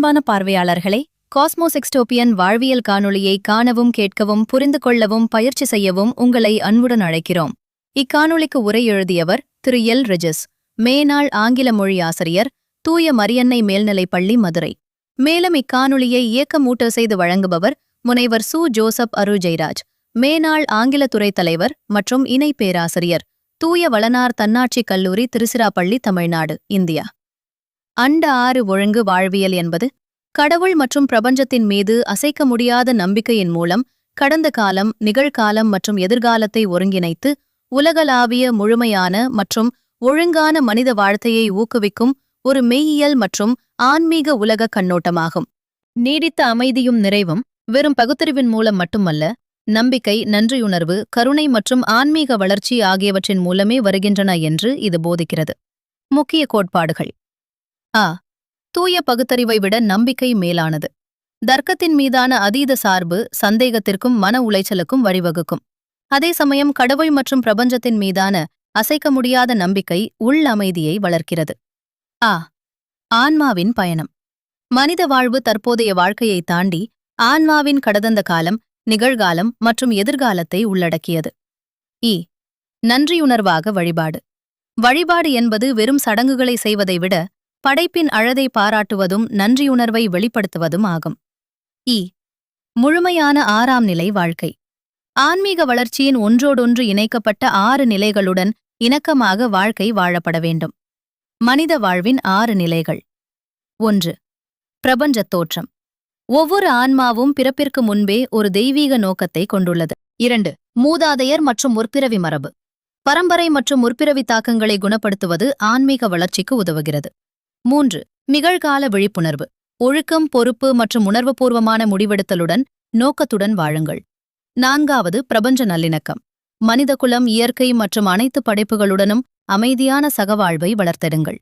அன்பான பார்வையாளர்களே, காஸ்மோஸ் எக்ஸ்டோபியன் வாழ்வியல் காணொளியை காணவும் கேட்கவும் புரிந்து கொள்ளவும் பயிற்சி செய்யவும் உங்களை அன்புடன் அழைக்கிறோம். இக்காணொளிக்கு உரை எழுதியவர் திரு எல் ரிஜஸ், மேனாள் ஆங்கில மொழி ஆசிரியர், தூய மரியன்னை மேல்நிலைப்பள்ளி, மதுரை. மேலும் இக்காணொளியை இயக்கமூட்ட செய்து வழங்குபவர் முனைவர் சு. ஜோசப் அருஜெயராஜ், மேனாள் ஆங்கிலத்துறை தலைவர் மற்றும் இணை பேராசிரியர், தூய வளனார் தன்னாட்சி கல்லூரி, திருச்சிராப்பள்ளி, தமிழ்நாடு, இந்தியா. அண்ட ஆறு ஒழுங்கு வாழ்வியல் என்பது கடவுள் மற்றும் பிரபஞ்சத்தின் மீது அசைக்க முடியாத நம்பிக்கையின் மூலம் கடந்த காலம், நிகழ்காலம் மற்றும் எதிர்காலத்தை ஒருங்கிணைத்து உலகளாவிய முழுமையான மற்றும் ஒழுங்கான மனித வாழ்க்கையை ஊக்குவிக்கும் ஒரு மெய்யியல் மற்றும் ஆன்மீக உலக கண்ணோட்டமாகும். நீடித்த அமைதியும் நிறைவும் வெறும் பகுத்தறிவின் மூலம் மட்டுமல்ல, நம்பிக்கை, நன்றியுணர்வு, கருணை மற்றும் ஆன்மீக வளர்ச்சி ஆகியவற்றின் மூலமே வருகின்றன என்று இது போதிக்கிறது. முக்கிய கோட்பாடுகள். தூய பகுத்தறிவை விட நம்பிக்கை மேலானது. தர்க்கத்தின் மீதான அதீத சார்பு சந்தேகத்திற்கும் மன உளைச்சலுக்கும் வழிவகுக்கும். அதே சமயம் கடவுள் மற்றும் பிரபஞ்சத்தின் மீதான அசைக்க முடியாத நம்பிக்கை உள் அமைதியை வளர்க்கிறது. ஆன்மாவின் பயணம். மனித வாழ்வு தற்போதைய வாழ்க்கையை தாண்டி ஆன்மாவின் கடந்த காலம், நிகழ்காலம் மற்றும் எதிர்காலத்தை உள்ளடக்கியது. நன்றியுணர்வாக வழிபாடு. வழிபாடு என்பது வெறும் சடங்குகளை செய்வதை விட படைப்பின் அழதை பாராட்டுவதும் நன்றியுணர்வை வெளிப்படுத்துவதும் ஆகும். முழுமையான ஆறாம் நிலை வாழ்க்கை. ஆன்மீக வளர்ச்சியின் ஒன்றோடொன்று இணைக்கப்பட்ட 6 நிலைகளுடன் இணக்கமாக வாழ்க்கை வாழப்பட வேண்டும். மனித வாழ்வின் 6 நிலைகள். 1. பிரபஞ்சத் தோற்றம். ஒவ்வொரு ஆன்மாவும் பிறப்பிற்கு முன்பே ஒரு தெய்வீக நோக்கத்தை கொண்டுள்ளது. 2. மூதாதையர் மற்றும் முற்பிறவி மரபு. பரம்பரை மற்றும் முற்பிறவி தாக்கங்களை குணப்படுத்துவது ஆன்மீக வளர்ச்சிக்கு உதவுகிறது. 3. நிகழ்கால விழிப்புணர்வு. ஒழுக்கம், பொறுப்பு மற்றும் உணர்வுபூர்வமான முடிவெடுத்தலுடன் நோக்கத்துடன் வாழுங்கள். 4. பிரபஞ்ச நல்லிணக்கம். மனிதகுலம், இயற்கை மற்றும் அனைத்து படைப்புகளுடனும் அமைதியான சகவாழ்வை வளர்த்தெடுங்கள்.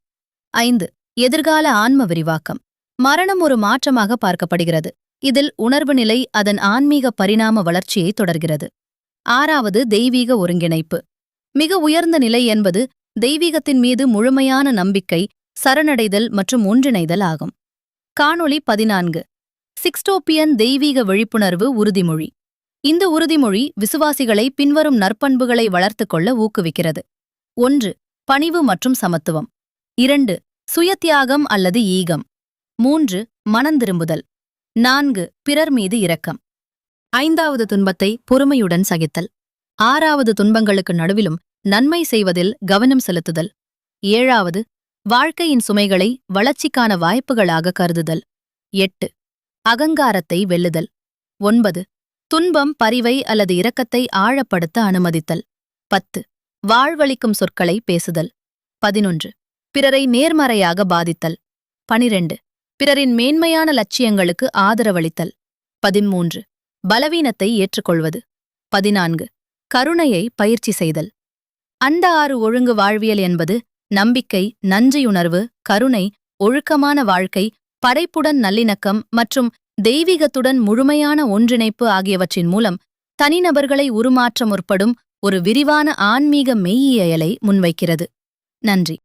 5. எதிர்கால ஆன்ம விரிவாக்கம். மரணம் ஒரு மாற்றமாக பார்க்கப்படுகிறது. இதில் உணர்வு நிலை அதன் ஆன்மீக பரிணாம வளர்ச்சியை தொடர்கிறது. 6. தெய்வீக ஒருங்கிணைப்பு. மிக உயர்ந்த நிலை என்பது தெய்வீகத்தின் மீது முழுமையான நம்பிக்கை, சரணடைதல் மற்றும் ஒன்றிணைதல் ஆகும். காணொளி 14. சிக்ஸ்டோப்பியன் தெய்வீக விழிப்புணர்வு உறுதிமொழி. இந்த உறுதிமொழி விசுவாசிகளை பின்வரும் நற்பண்புகளை வளர்த்துக் கொள்ள ஊக்குவிக்கிறது. 1. பணிவு மற்றும் சமத்துவம். 2. சுயத்தியாகம் அல்லது ஈகம். 3. மனந்திரும்புதல். 4. பிறர் மீது இரக்கம். 5. துன்பத்தை பொறுமையுடன் சகித்தல். 6. துன்பங்களுக்கு நடுவிலும் நன்மை செய்வதில் கவனம் செலுத்துதல். 7. வாழ்க்கையின் சுமைகளை வளர்ச்சிக்கான வாய்ப்புகளாக கருதுதல். 8. அகங்காரத்தை வெல்லுதல். 9. துன்பம், பரிவை அல்லது இரக்கத்தை ஆழப்படுத்த அனுமதித்தல். 10. வாழ்வளிக்கும் சொற்களை பேசுதல். 11. பிறரை நேர்மறையாக பாதித்தல். 12. பிறரின் மேன்மையான லட்சியங்களுக்கு ஆதரவளித்தல். 13. பலவீனத்தை ஏற்றுக்கொள்வது. 14. கருணையை பயிற்சி செய்தல். அண்ட 6 ஒழுங்கு வாழ்வியல் என்பது நம்பிக்கை, நன்றியுணர்வு, கருணை, ஒழுக்கமான வாழ்க்கை, படைப்புடன் நல்லிணக்கம் மற்றும் தெய்வீகத்துடன் முழுமையான ஒன்றிணைப்பு ஆகியவற்றின் மூலம் தனிநபர்களை உருமாற்ற முற்படும் ஒரு விரிவான ஆன்மீக மெய்யியலை முன்வைக்கிறது. நன்றி.